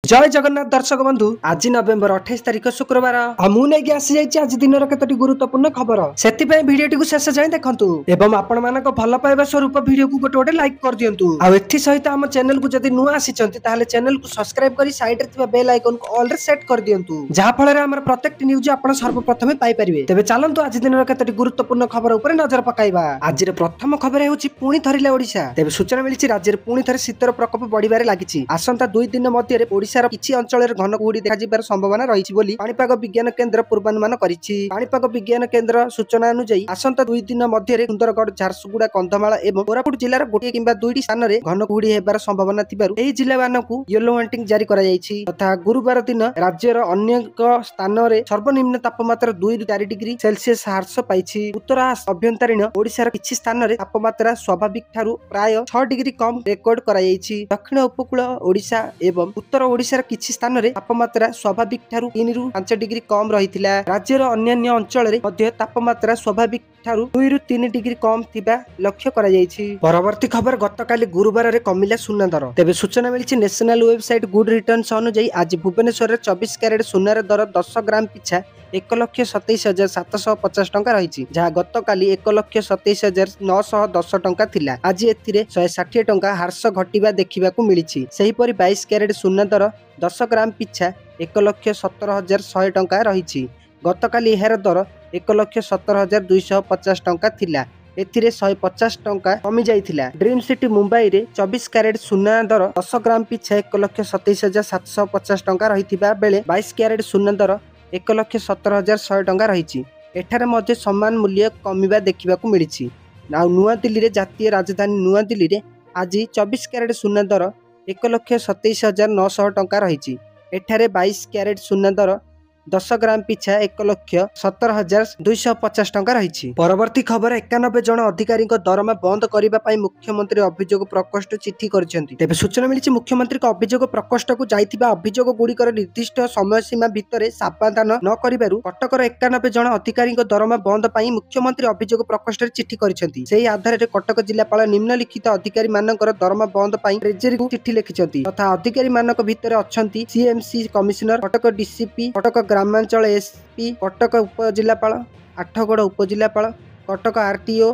जय जगन्नाथ दर्शक बंधु आज नवेम्बर 28 तारिख शुक्रवार मुझे आसी आज दिन कतोटी गुरुत्वपूर्ण खबर से भिडियो शेष जाए देखु एवं आपण मान भल पाइबा स्वरूप भिडियो को गोटे गोटे लाइक कर दिंतु आथि सहित आम चैनल को जदि नुआ आसी चैनल को सब्सक्राइब कर साइड रे बेल आइकन को ऑल रे सेट कर दिंतु जहाँ फल आम प्रत्येक न्यूज आप सर्वप्रथम पाइपर तेज चलतु आज दिन कतोटी गुरुत्वपूर्ण खबर उपर नजर पकाइबा आज प्रथम खबर होची पुणी थरिला ओडिशा तेज सूचना मिली राज्य में पुणी थे शीतर प्रकोप बढ़िबार लगी आसंता 2 दिन मध्य ओडिशार किछि अंचल घन कुहुडी देखाजिबार संभावना रही बोली पाणीपाग विज्ञान केन्द्र पूर्वानुमान करिछि। पाणीपाग विज्ञान केन्द्र सूचना अनुसार आसंता 2 दिन मध्य सुंदरगढ़ झारसुगुड़ा कंधमाल और कोरापुट जिलार गोटे किंबा 2टी स्थान में घन कुहुडी हेबार संभावना थिबारु एही जिला मानकु येलो वार्निंग जारी करा जायछि तथा गुरुवार दिन राज्यर अन्य स्थान में सर्वनिम्न तापमात्रा 2 ରୁ 4 डिग्री सेल्सियस ह्रास पाइछि। उत्तर अभ्यंतरीण ओडिशार किछि स्थान में तापमात्रा स्वाभाविक ठारू प्राय 6 डिग्री कम रेकर्ड करा जायछि। दक्षिण उपकूल ओडिशा एवं उत्तर ओडिशार किछि स्थान में तापमात्रा स्वाभाविक ठारू 3 ରୁ 5 डिग्री कम रहिथिला। राज्यर अन्य अंचल में मध्य तापमात्रा स्वाभाविक ठारू 2 ରୁ 3 डिग्री कम थिबा लक्ष्य करा जायछि। परवर्ती खबर गतकाली गुरुवार रे कमिला सुना दर तेबे सूचना मिलिछि नेशनल वेबसाइट गुड रिटर्न्स अनुसार आज भुवनेश्वर 24 कैरेट सुनार दर 10 ग्राम पिछा 1,27,750 टंका रही जहाँ गतकाली 1,27,910 टंका थिला। आज एथिरे 160 टंका ह्रास घटिबा देखिबाकू मिलिछि। सेहीपरि 22 कैरेट सुना दर 10 ग्राम पिछा 1,17,100 टंका रही गतकाली एहार दर 1,17,250 टंका थिला। एथिरे 150 टंका कमी जाइथिला। ड्रीम सिटी मुंबई रे 24 कैरेट सुना दर 10 ग्राम पिछा 1,27,750 टंका रहिथिबा बेले 22 कैरेट सुना दर 1,17,100 टंका रही एठारे मध्य समान मूल्य कमिबा देखिबाकू मिलिछि। नुआ दिल्ली रे जातीय राजधानी नुआ दिल्ली रे आज 24 कैरेट सुना दर 1,27,900 टंका रही एठारे 22 कैरेट सुना दर 10 ग्राम पिछा 1,17,250 टंका रही। परवर्ती खबर 91 जन अधिकारी दरमा बंद करने मुख्यमंत्री अभियोग प्रकोष्ठ चिठी करछन्ती। तेबे सूचना मिली मुख्यमंत्री अभियोग प्रकोष्ठ को जाइथिबा अभियोग गुड़िकर निर्दिष्ट समय सीमा भितर समाधान न करिबारु कटकर 91 जन अधिकारी दरमा बंद पाई मुख्यमंत्री अभियोग प्रकोष्ठ चिठी करछन्ती। सेही आधार रे कटक जिलापाल निम्नलिखित अधिकारी मानकर दरमा बंद पाई ट्रेजरी को चिठी लिखिछन्ती तथा अधिकारी मानक भितर अछन्ती CMC commissioner Cuttack DCP Cuttack ग्रामांचल एसपी कटक उपजिलापाल आठगड़ उपजिलापाल कटक आरटीओ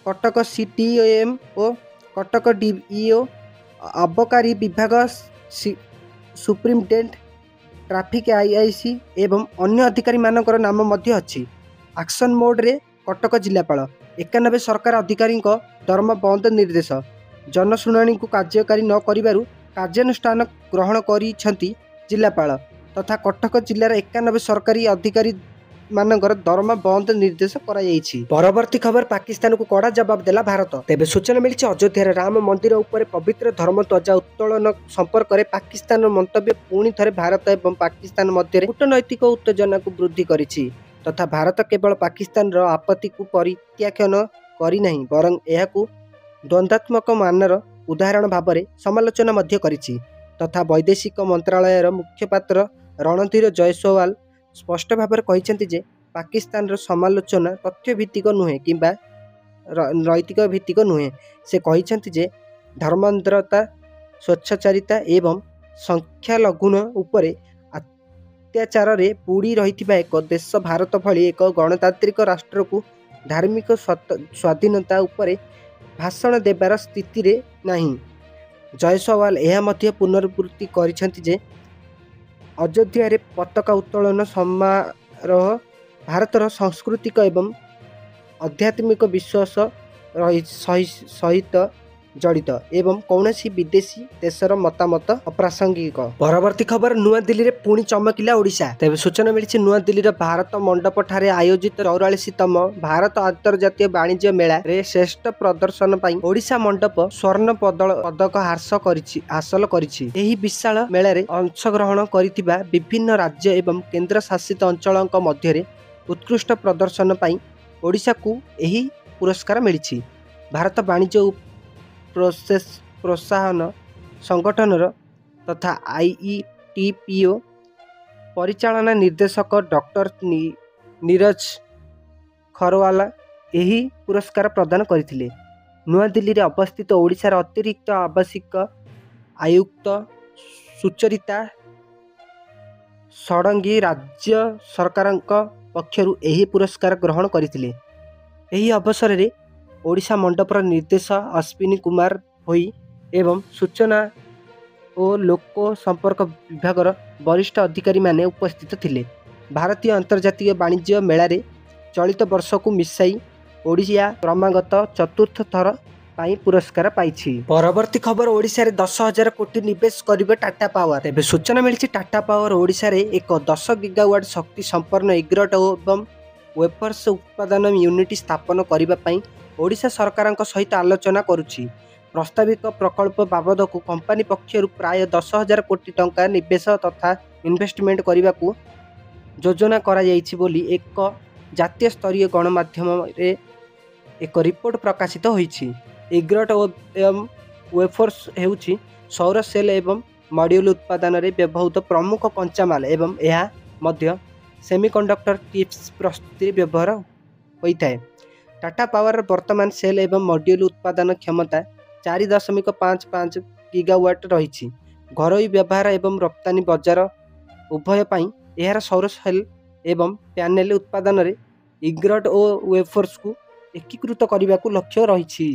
कटक सीटीएम और कटक डीईओ अबकारी विभाग सुप्रीमटेंडेंट ट्रैफिक आईआईसी एवं अन्य अधिकारी मानकर नाम मध्य अछि। एक्शन मोड रे कटक जिलापाल 91 सरकार अधिकारी दरमा बंद निर्देश जनशुणाणी को कार्यकारी न करिबारु कार्यानुष्ठान ग्रहण करिसेंती जिलापाल तथा कटक जिलार 91 सरकारी अधिकारी मानकर दरमा बंद निर्देश कराଯାଇଛି। परवर्ती खबर पाकिस्तान को कड़ा जवाब देला भारत। तेबे सूचना मिली अयोध्या राम मंदिर उपर पवित्र धर्म ध्वजा उत्तोलन संपर्क में पाकिस्तान मंतव्य पुणी थे भारत एवं पाकिस्तान मध्य कूटनैतिक उत्तेजना को वृद्धि करिछि तथा भारत केवल पाकिस्तान आपत्ति को परित्याख्यान करना बरं यह द्वंद्वात्मक मानर उदाहरण भाव में समालोचना मध्य करिछि तथा वैदेशिक मंत्रालय मुखपात्र रणधीर जयसवाल स्पष्ट भाव में कहते जे पाकिस्तान समालोचना तथ्य भित्तिक नुहे किंबा नैतिक भित्तिक नुहे। से कहते जे धर्मांतरता स्वच्छचारिता एवं संख्यालघुन उपरे अत्याचार रे बुड़ी रही एक देश भारत भली एक गणतांत्रिक राष्ट्र को धार्मिक स्वाधीनता उपरे भाषण देवार स्थिति रे नहीं। जयसवाल यह मध्य पुनरावृत्ति करिसेंती जे अयोध्या रे पताका उत्तोलन समारोह भारतर सांस्कृतिक एवं आध्यात्मिक विश्वास सहित जड़ित एवं कौनसी विदेशी देशर मतामत अप्रासंगिक। परवर्ती खबर नुआ दिल्ली रे पुणी चमकिला ओडिशा। तेबे सूचना मिली नुआ दिल्ली रे भारत मंडप ठारे आयोजित 44तम भारत अंतर्जातीय वाणिज्य मेला रे श्रेष्ठ प्रदर्शन पाई ओडिशा मंडप स्वर्ण पदक हासिल करिछि। एही विशाल मेला रे अंशग्रहण करिथिबा विभिन्न राज्य एवं केंद्र शासित अंचलक मध्य उत्कृष्ट प्रदर्शन पाई ओडिशा को एही पुरस्कार मिलिछि। भारत वाणिज्य प्रोत्साहन संगठन तथा आईईटीपीओ परिचालना निर्देशक डॉक्टर नीरज खरवाला यही पुरस्कार प्रदान करथिले। नुआ दिल्ली रे अवस्थित ओडिशार अतिरिक्त आवासिक आयुक्त सुचरिता ଷଡ଼ଙ୍ଗୀ ରାଜ୍ୟ ସରକାରଙ୍କ ପକ୍ଷରୁ ଏହି ପୁରସ୍କାର ଗ୍ରହଣ କରିଥିଲେ। ଏହି ଅବସରରେ ଓଡ଼ିଶା ମଣ୍ଡପର ନିର୍ଦ୍ଦେଶ ଅଶ୍ୱିନୀ କୁମାର ଭୋଇ ଏବଂ ସୂଚନା ଓ ଲୋକ ସମ୍ପର୍କ ବିଭାଗର ବରିଷ୍ଠ ଅଧିକାରୀମାନେ ଉପସ୍ଥିତ ଥିଲେ। ଭାରତୀୟ ଆନ୍ତର୍ଜାତିକ ବାଣିଜ୍ୟ ମେଳାରେ ଚଳିତ ବର୍ଷକୁ ମିଶାଇ ଓଡ଼ିଶା କ୍ରମାଗତ ଚତୁର୍ଥ ଥର ପାଇଁ ପୁରସ୍କାର ପାଇଛି। ପରବର୍ତ୍ତୀ ଖବର, ଓଡ଼ିଶାରେ 10,000 କୋଟି ନିବେଶ କରିବେ ଟାଟା ପାୱାର। ତେବେ ସୂଚନା ମିଳିଛି ଟାଟା ପାୱାର ଓଡ଼ିଶାରେ ଏକ 10 ଗିଗାୱାଟ ଶକ୍ତି ସମ୍ପନ୍ନ ଇଗ୍ରଟ ଏବଂ ୱେଫର୍ସ ଉତ୍ପାଦନ ୟୁନିଟ୍ ସ୍ଥାପନ କରିବା ପାଇଁ ଓଡ଼ିଶା ସରକାରଙ୍କ ସହିତ ଆଲୋଚନା କରୁଛି। ପ୍ରସ୍ତାବିତ ପ୍ରକଳ୍ପ ବାବଦକୁ କମ୍ପାନୀ ପକ୍ଷରୁ ପ୍ରାୟ 10,000 କୋଟି ଟଙ୍କା ନିବେଶ ତଥା ଇନଭେଷ୍ଟମେଣ୍ଟ କରିବାକୁ ଯୋଜନା କରାଯାଇଛି ବୋଲି ଏକ ଜାତୀୟ ସ୍ତରୀୟ ଗଣମାଧ୍ୟମରେ ଏକ ରିପୋର୍ଟ ପ୍ରକାଶିତ ହୋଇଛି। ଇଗ୍ରଟ ଏବଂ ୱେଫର୍ସ ହେଉଛି ସୌର ସେଲ୍ ଏବଂ ମଡ୍ୟୁଲ ଉତ୍ପାଦନରେ ବ୍ୟବହୃତ ପ୍ରମୁଖ କଞ୍ଚାମାଲ ଏବଂ ଏହା ମଧ୍ୟ ସେମିକଣ୍ଡକ୍ଟର ଚିପ୍ସ ପ୍ରସ୍ତୁତିରେ ବ୍ୟବହାର ହୋଇଥାଏ। ଟାଟା ପାୱାରର ବର୍ତ୍ତମାନ ସେଲ୍ ଏବଂ ମଡ୍ୟୁଲ ଉତ୍ପାଦନ କ୍ଷମତା 4.55 ଗିଗାୱାଟ ରହିଛି। ଘରୋଇ ବ୍ୟବହାର ଏବଂ ରପ୍ତାନି ବଜାର ଉଭୟ ପାଇଁ ଏହାର ସୌର ସେଲ୍ ଏବଂ ପ୍ୟାନେଲ ଉତ୍ପାଦନରେ ଇଗ୍ରଟ ଓ ୱେଫର୍ସକୁ ଏକୀକୃତ କରିବାକୁ ଲକ୍ଷ୍ୟ ରହିଛି।